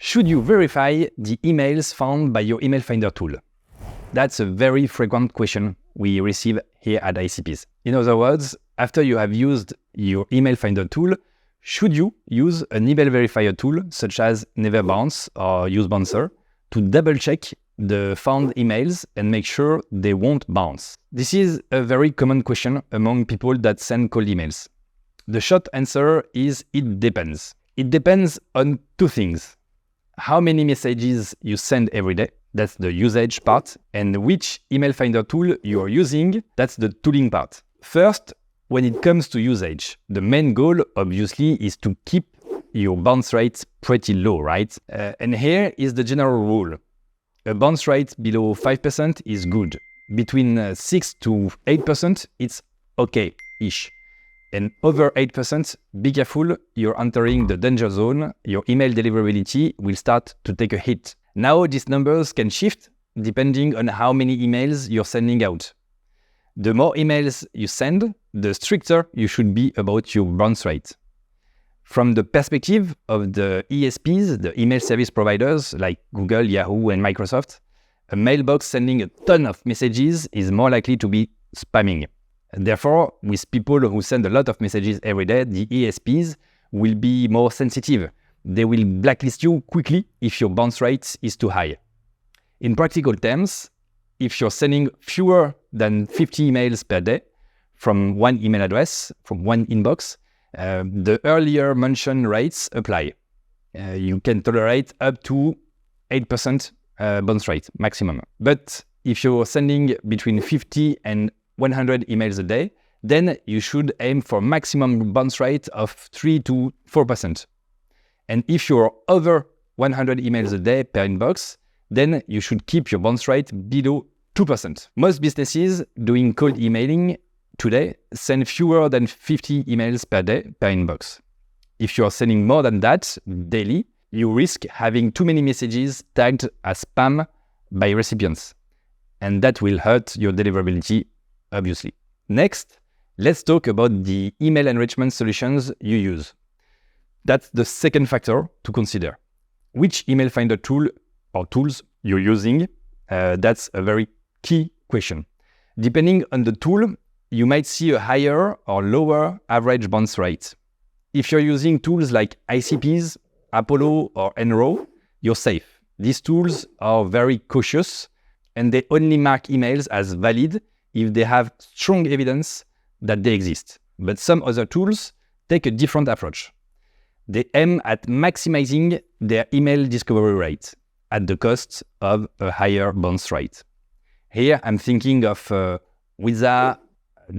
Should you verify the emails found by your email finder tool? That's a very frequent question we receive here at ICPs. In other words, after you have used your email finder tool, should you use an email verifier tool such as Never Bounce or Use Bouncer to double check the found emails and make sure they won't bounce? This is a very common question among people that send cold emails. The short answer is it depends. It depends on two things: how many messages you send every day, that's the usage part, and which email finder tool you are using, that's the tooling part. First, when it comes to usage, the main goal obviously is to keep your bounce rate pretty low, right? And here is the general rule. A bounce rate below 5% is good. Between 6 to 8%, it's okay-ish. And over 8%, be careful, you're entering the danger zone. Your email deliverability will start to take a hit. Now, these numbers can shift depending on how many emails you're sending out. The more emails you send, the stricter you should be about your bounce rate. From the perspective of the ESPs, the email service providers like Google, Yahoo, and Microsoft, a mailbox sending a ton of messages is more likely to be spamming. Therefore, with people who send a lot of messages every day, the ESPs will be more sensitive. They will blacklist you quickly if your bounce rate is too high. In practical terms, if you're sending fewer than 50 emails per day from one email address, from one inbox, the earlier mentioned rates apply. You can tolerate up to 8% bounce rate maximum. But if you're sending between 50 and 100 emails a day, then you should aim for maximum bounce rate of 3 to 4%. And if you're over 100 emails a day per inbox, then you should keep your bounce rate below 2%. Most businesses doing cold emailing today send fewer than 50 emails per day per inbox. If you're sending more than that daily, you risk having too many messages tagged as spam by recipients. And that will hurt your deliverability, obviously. Next, let's talk about the email enrichment solutions you use. That's the second factor to consider. Which email finder tool or tools you're using, that's a very key question. Depending on the tool, you might see a higher or lower average bounce rate. If you're using tools like ICPs, Apollo, or Enrow, you're safe. These tools are very cautious and they only mark emails as valid if they have strong evidence that they exist. But some other tools take a different approach. They aim at maximizing their email discovery rate at the cost of a higher bounce rate. Here, I'm thinking of Wiza,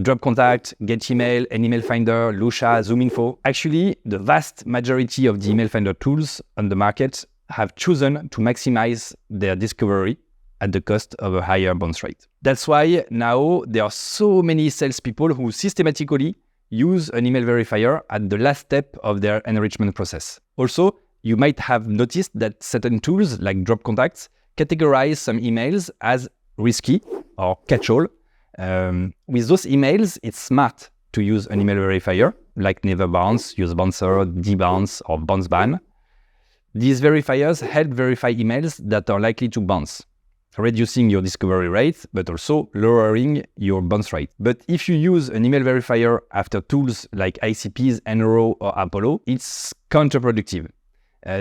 Drop Contact, Get Email, and Email Finder, Lusha, ZoomInfo. Actually, the vast majority of the email finder tools on the market have chosen to maximize their discovery at the cost of a higher bounce rate. That's why now there are so many salespeople who systematically use an email verifier at the last step of their enrichment process. Also, you might have noticed that certain tools like Drop Contacts categorize some emails as risky or catch-all. With those emails, it's smart to use an email verifier like Never Bounce, Use Bouncer, Debounce, or Bounce Ban. These verifiers help verify emails that are likely to bounce, reducing your discovery rate, but also lowering your bounce rate. But if you use an email verifier after tools like ICPs, Enrow, or Apollo, it's counterproductive.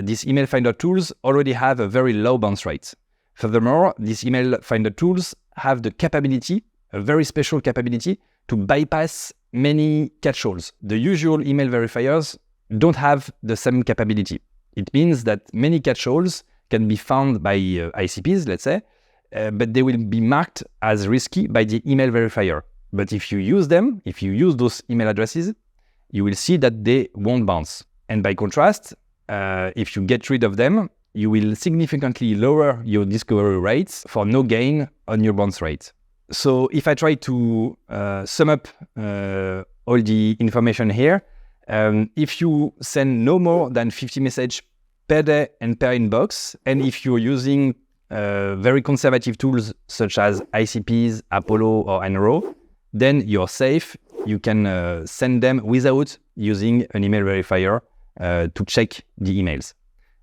These email finder tools already have a very low bounce rate. Furthermore, these email finder tools have the capability, a very special capability, to bypass many catch-alls. The usual email verifiers don't have the same capability. It means that many catch-alls can be found by ICPs, let's say, but they will be marked as risky by the email verifier. But if you use them, if you use those email addresses, you will see that they won't bounce. And by contrast, if you get rid of them, you will significantly lower your discovery rates for no gain on your bounce rate. So if I try to sum up all the information here, if you send no more than 50 messages per day and per inbox, and if you're using very conservative tools such as ICPs, Apollo, or Enrow, then you're safe. You can send them without using an email verifier to check the emails.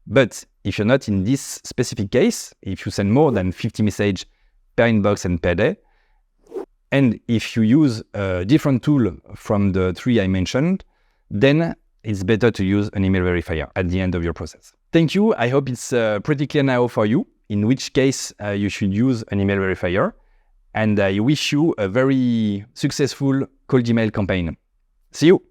But if you're not in this specific case, if you send more than 50 messages per inbox and per day, and if you use a different tool from the 3 I mentioned, then it's better to use an email verifier at the end of your process. Thank you. I hope it's pretty clear now for you in which case you should use an email verifier. And I wish you a very successful cold email campaign. See you.